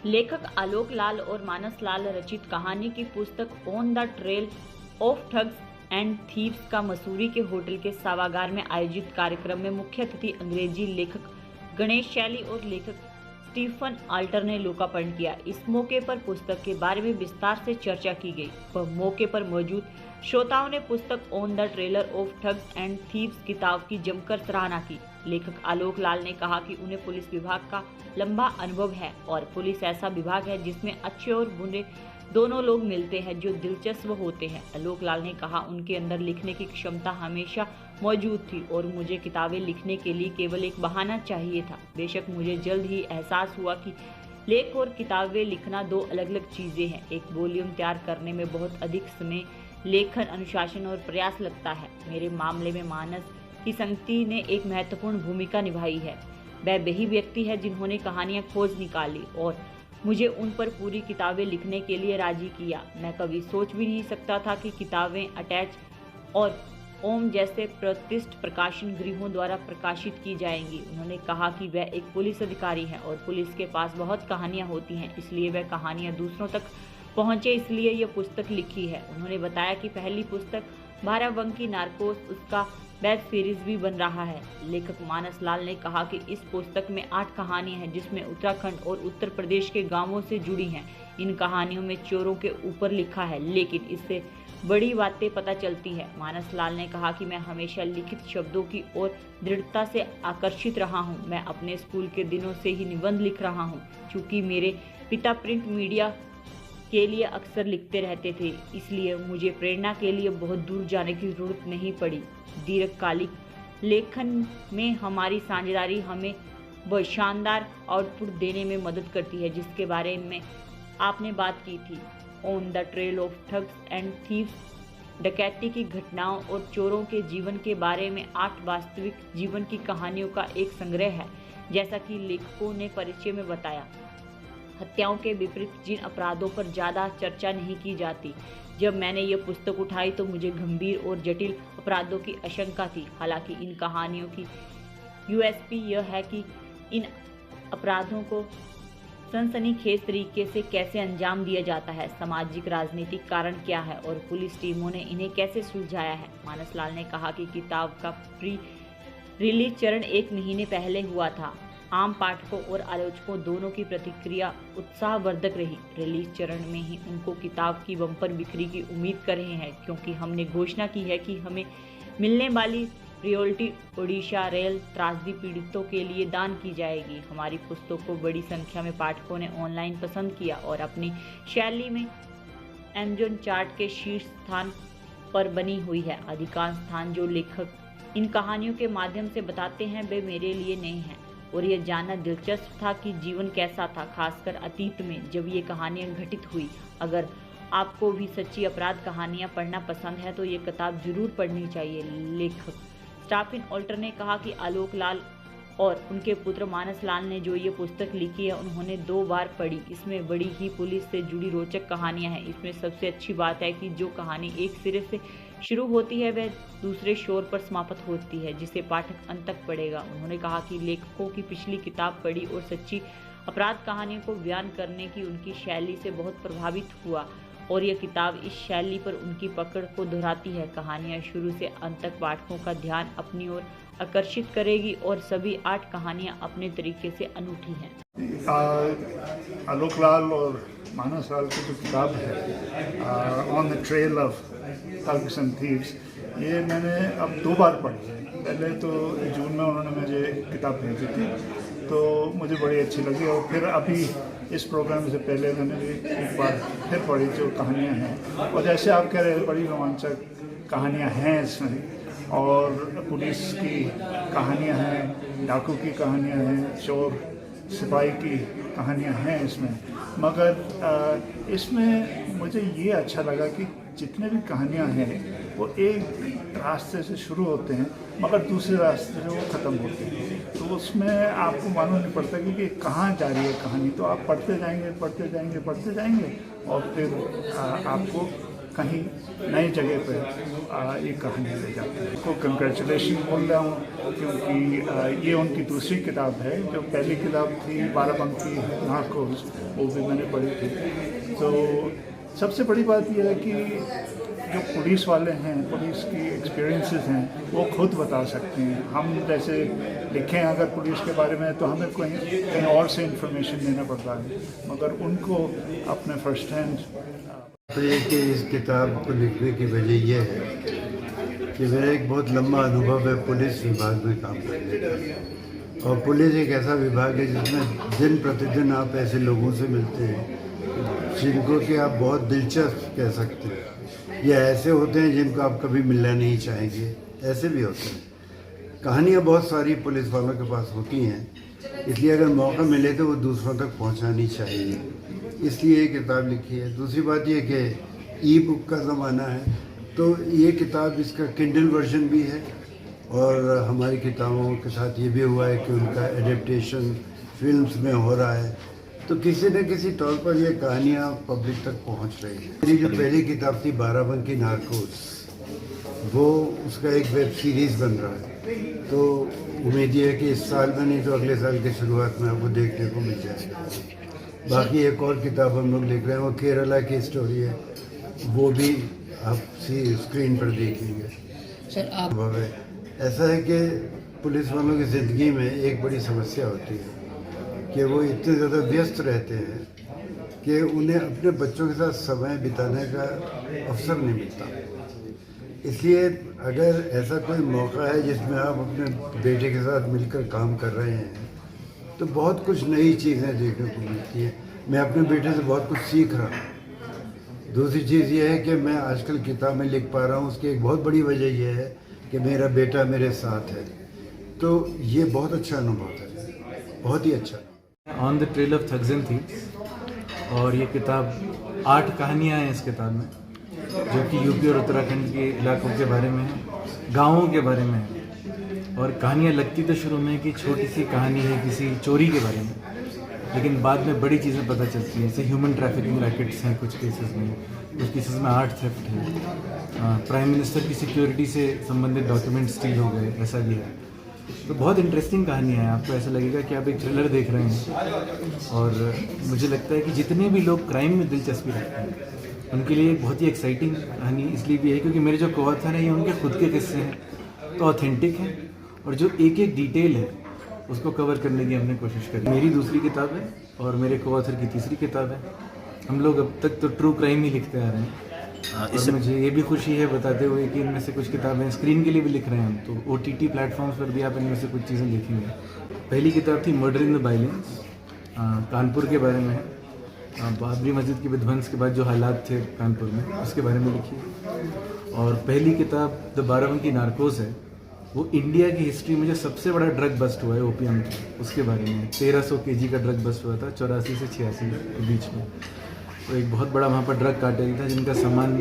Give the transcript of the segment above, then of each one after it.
लेखक आलोक लाल और मानस लाल रचित कहानी की पुस्तक on the trail of thugs and thieves का मसूरी के होटल के सभागार में आयोजित कार्यक्रम में मुख्य अतिथि अंग्रेजी लेखक गणेश शैली और लेखक स्टीफन आल्टर ने लोकार्पण किया। इस मौके पर पुस्तक के बारे में विस्तार से चर्चा की गई। वह मौके पर मौजूद श्रोताओं ने पुस्तक on the trailer of thugs and thieves किताब की जमकर सराहना की। लेखक आलोक लाल ने कहा कि उन्हें पुलिस विभाग का लंबा अनुभव है और पुलिस ऐसा विभाग है जिसमें अच्छे और बुरे दोनों लोग मिलते हैं जो दिलचस्प होते हैं। आलोक लाल ने कहा उनके अंदर लिखने की क्षमता हमेशा मौजूद थी और मुझे किताबें लिखने के लिए केवल एक बहाना चाहिए था। बेशक मुझे जल्द ही एहसास हुआ कि लेख और किताबें लिखना दो अलग अलग चीजें हैं। एक वॉल्यूम तैयार करने में बहुत अधिक समय, लेखन, अनुशासन और प्रयास लगता है। मेरे मामले में मानस की संगति ने एक महत्वपूर्ण भूमिका निभाई है। वह वही व्यक्ति है जिन्होंने कहानियां खोज निकाली और मुझे उन पर पूरी किताबें लिखने के लिए राजी किया। मैं कभी सोच भी नहीं सकता था कि किताबें अटैच और ओम जैसे प्रतिष्ठित प्रकाशन गृहों द्वारा प्रकाशित की जाएंगी। उन्होंने कहा कि वह एक पुलिस अधिकारी हैं और पुलिस के पास बहुत कहानियां होती हैं, इसलिए वह कहानियां दूसरों तक पहुंचे, इसलिए यह पुस्तक लिखी है। उन्होंने बताया कि पहली पुस्तक बाराबंकी नार्कोस, उसका वेब सीरीज भी बन रहा है। लेखक मानस लाल ने कहा कि इस पुस्तक में 8 कहानियां हैं जिसमें उत्तराखंड और उत्तर प्रदेश के गांवों से जुड़ी हैं। इन कहानियों में चोरों के ऊपर लिखा है, लेकिन इससे बड़ी बातें पता चलती है। मानस लाल ने कहा कि मैं हमेशा लिखित शब्दों की ओर दृढ़ता से आकर्षित रहा हूं। मैं अपने स्कूल के दिनों से ही निबंध लिख रहा हूं। चूंकि मेरे पिता प्रिंट मीडिया के लिए अक्सर लिखते रहते थे, इसलिए मुझे प्रेरणा के लिए बहुत दूर जाने की जरूरत नहीं पड़ी। दीर्घकालिक लेखन में हमारी साझेदारी हमें वह शानदार आउटपुट देने में मदद करती है जिसके बारे में आपने बात की थी। On the trail of thugs and thieves डकैती की घटनाओं और चोरों के जीवन के बारे में 8 वास्तविक जीवन की कहानियों का एक संग्रह है। जैसा कि लेखकों ने परिचय में बताया, हत्याओं के विपरीत जिन अपराधों पर ज़्यादा चर्चा नहीं की जाती। जब मैंने ये पुस्तक उठाई तो मुझे गंभीर और जटिल अपराधों की आशंका थी। हालांकि इन कहानियों की यूएसपी यह है कि इन अपराधों को सनसनीखेज तरीके से कैसे अंजाम दिया जाता है, सामाजिक राजनीतिक कारण क्या है और पुलिस टीमों ने इन्हें कैसे सुलझाया है। मानस लाल ने कहा कि किताब का प्री रिलीज चरण 1 महीने पहले हुआ था। आम पाठकों और आलोचकों दोनों की प्रतिक्रिया उत्साहवर्धक रही। रिलीज चरण में ही उनको किताब की बम्पर बिक्री की उम्मीद कर रहे हैं, क्योंकि हमने घोषणा की है कि हमें मिलने वाली रॉयल्टी ओडिशा रेल त्रासदी पीड़ितों के लिए दान की जाएगी। हमारी पुस्तक को बड़ी संख्या में पाठकों ने ऑनलाइन पसंद किया और अपनी शैली में अमेज़न चार्ट के शीर्ष स्थान पर बनी हुई है। अधिकांश स्थान जो लेखक इन कहानियों के माध्यम से बताते हैं वे मेरे लिए नए हैं और यह जानना दिलचस्प था कि जीवन कैसा था, खासकर अतीत में जब ये कहानियां घटित हुई। अगर आपको भी सच्ची अपराध कहानियां पढ़ना पसंद है तो ये किताब जरूर पढ़नी चाहिए। लेखक स्टीफन आल्टर ने कहा कि आलोक लाल और उनके पुत्र मानस लाल ने जो ये पुस्तक लिखी है उन्होंने 2 बार पढ़ी। इसमें बड़ी ही पुलिस से जुड़ी रोचक कहानियां हैं। इसमें सबसे अच्छी बात है कि जो कहानी एक सिरे से शुरू होती है वह दूसरे छोर पर समाप्त होती है, जिसे पाठक अंत तक पढ़ेगा। उन्होंने कहा कि लेखकों की पिछली किताब पढ़ी और सच्ची अपराध कहानियों को बयान करने की उनकी शैली से बहुत प्रभावित हुआ और यह किताब इस शैली पर उनकी पकड़ को दोहराती है। कहानियां शुरू से अंत तक पाठकों का ध्यान अपनी ओर आकर्षित करेगी और सभी 8 कहानियां अपने तरीके से अनूठी हैं। आलोक लाल और मानस लाल की जो किताब है on the trail of thugs and thieves, ये मैंने अब 2 बार पढ़ी है। पहले तो जून में उन्होंने मुझे किताब भेजी थी तो मुझे बड़ी अच्छी लगी और फिर अभी इस प्रोग्राम से पहले मैंने भी एक बार फिर पढ़ी जो कहानियाँ हैं। और जैसे आप कह रहे हैं बड़ी रोमांचक कहानियाँ हैं इसमें और पुलिस की कहानियाँ हैं, डाकू की कहानियाँ हैं, चोर सिपाही की कहानियाँ हैं इसमें। मगर इसमें मुझे ये अच्छा लगा कि जितने भी कहानियाँ हैं वो एक रास्ते से शुरू होते हैं मगर दूसरे रास्ते से वो ख़त्म होते हैं, तो उसमें आपको मालूम नहीं पड़ता कि कहाँ जा रही है कहानी। तो आप पढ़ते जाएंगे और फिर आपको कहीं नई जगह पर ये कहानी ले जाते हैं। को कंग्रेचुलेशन बोल रहा हूँ क्योंकि ये उनकी दूसरी किताब है। जो पहली किताब थी बाराबंकी नार्कोस, वो भी मैंने पढ़ी थी। तो सबसे बड़ी बात यह है कि जो पुलिस वाले हैं, पुलिस की एक्सपीरियंसेस हैं, वो खुद बता सकते हैं। हम जैसे लिखें अगर पुलिस के बारे में तो हमें कहीं और से इंफॉर्मेशन देना पड़ता है, मगर उनको अपने फर्स्ट हैंड। कि इस किताब को लिखने की वजह यह है कि मेरा एक बहुत लंबा अनुभव है पुलिस विभाग में काम करने का। और पुलिस एक ऐसा विभाग है जिसमें दिन प्रतिदिन आप ऐसे लोगों से मिलते हैं जिनको कि आप बहुत दिलचस्प कह सकते हैं, या ऐसे होते हैं जिनको आप कभी मिलना नहीं चाहेंगे, ऐसे भी होते हैं। कहानियाँ बहुत सारी पुलिस वालों के पास होती हैं, इसलिए अगर मौका मिले तो वो दूसरों तक पहुंचानी चाहिए, इसलिए ये किताब लिखी है। दूसरी बात ये कि ई बुक का ज़माना है, तो ये किताब इसका किंडल वर्जन भी है, और हमारी किताबों के साथ ये भी हुआ है कि उनका एडेप्टेशन फिल्म्स में हो रहा है, तो किसी न किसी तौर पर ये कहानियाँ पब्लिक तक पहुंच रही हैं। मेरी जो पहली किताब थी बाराबंकी नार्कोस, वो उसका एक वेब सीरीज़ बन रहा है, तो उम्मीद ये है कि इस साल में नहीं तो अगले साल की शुरुआत में आपको देखने को मिल जाएगा। बाकी एक और किताब हम लोग लिख रहे हैं, वो केरला की स्टोरी है, वो भी आप स्क्रीन पर देखेंगे। सर आप ऐसा है कि पुलिस वालों की ज़िंदगी में एक बड़ी समस्या होती है कि वो इतने ज़्यादा व्यस्त रहते हैं कि उन्हें अपने बच्चों के साथ समय बिताने का अवसर नहीं मिलता। इसलिए अगर ऐसा कोई मौका है जिसमें आप अपने बेटे के साथ मिलकर काम कर रहे हैं तो बहुत कुछ नई चीज़ें देखने को मिलती हैं। मैं अपने बेटे से बहुत कुछ सीख रहा हूँ। दूसरी चीज़ ये है कि मैं आजकल किताब में लिख पा रहा हूँ, उसकी एक बहुत बड़ी वजह यह है कि मेरा बेटा मेरे साथ है, तो ये बहुत अच्छा अनुभव है, बहुत ही अच्छा। On the trail of thugs and thieves, और ये किताब 8 कहानियाँ हैं इस किताब में, जो कि यूपी और उत्तराखंड के इलाकों के बारे में है, गाँवों के बारे में है। और कहानियाँ लगती तो शुरू में कि छोटी सी कहानी है किसी चोरी के बारे में, लेकिन बाद में बड़ी चीज़ें पता चलती हैं। जैसे ह्यूमन ट्रैफिकिंग रैकेट्स हैं कुछ केसेस में, कुछ केसेस में आर्ट थेफ्ट है, प्राइम मिनिस्टर की सिक्योरिटी से संबंधित डॉक्यूमेंट स्टील हो गए, ऐसा भी है। तो बहुत इंटरेस्टिंग कहानियाँ हैं। आपको ऐसा लगेगा कि आप एक थ्रिलर देख रहे हैं। और मुझे लगता है कि जितने भी लोग क्राइम में दिलचस्पी रखते हैं उनके लिए एक बहुत ही एक्साइटिंग कहानी इसलिए भी है क्योंकि मेरे जो को-ऑथर हैं ये उनके खुद के किस्से हैं, तो ऑथेंटिक हैं, और जो एक एक डिटेल है उसको कवर करने की हमने कोशिश करी। मेरी दूसरी किताब है और मेरे को-ऑथर की तीसरी किताब है। हम लोग अब तक तो ट्रू क्राइम ही लिखते आ रहे हैं, और मुझे ये भी खुशी है बताते हुए कि इनमें से कुछ किताबें स्क्रीन के लिए भी लिख रहे हैं हम, तो OTT प्लेटफॉर्म्स पर भी आप इनमें से कुछ चीज़ें देखेंगे। पहली किताब थी murder in the balance, Kanpur के बारे में है। बाबरी मस्जिद के विध्वंस के बाद जो हालात थे कानपुर में, उसके बारे में लिखी है। और पहली किताब द बाराबंकी नार्कोस है, वो इंडिया की हिस्ट्री में जो सबसे बड़ा ड्रग बस्ट हुआ है ओपीएम, उसके बारे में। 1300 kg का ड्रग बस्ट हुआ था 84 से 86 के बीच में। तो एक बहुत बड़ा वहाँ पर ड्रग कार्टेल था जिनका सामान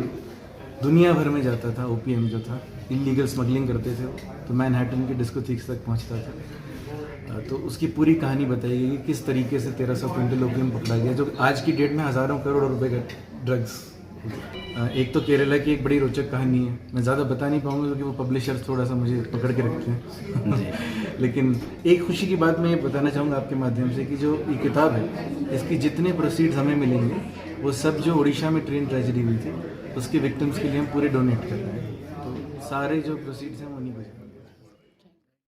दुनिया भर में जाता था। ओपीएम जो था इलीगल स्मगलिंग करते थे, तो मैनहट्टन के डिस्कोथिक्स तक पहुँचता था। तो उसकी पूरी कहानी बताई गई कि किस तरीके से 1300 क्विंटल ओपीएम पकड़ा गया, जो आज की डेट में हज़ारों करोड़ रुपए का ड्रग्स। एक तो केरला की एक बड़ी रोचक कहानी है, मैं ज़्यादा बता नहीं पाऊंगा क्योंकि वो पब्लिशर्स थोड़ा सा मुझे पकड़ के रखते हैं लेकिन एक खुशी की बात मैं ये बताना चाहूँगा आपके माध्यम से कि जो ये किताब है, इसकी जितने प्रोसीड्स हमें मिलेंगे वो सब जो उड़ीसा में ट्रेन ट्रेजेडी हुई थी उसके विक्टिम्स के लिए हम पूरे डोनेट कर रहे हैं। तो सारे जो प्रोसीड्स हैं वो नहीं बचे।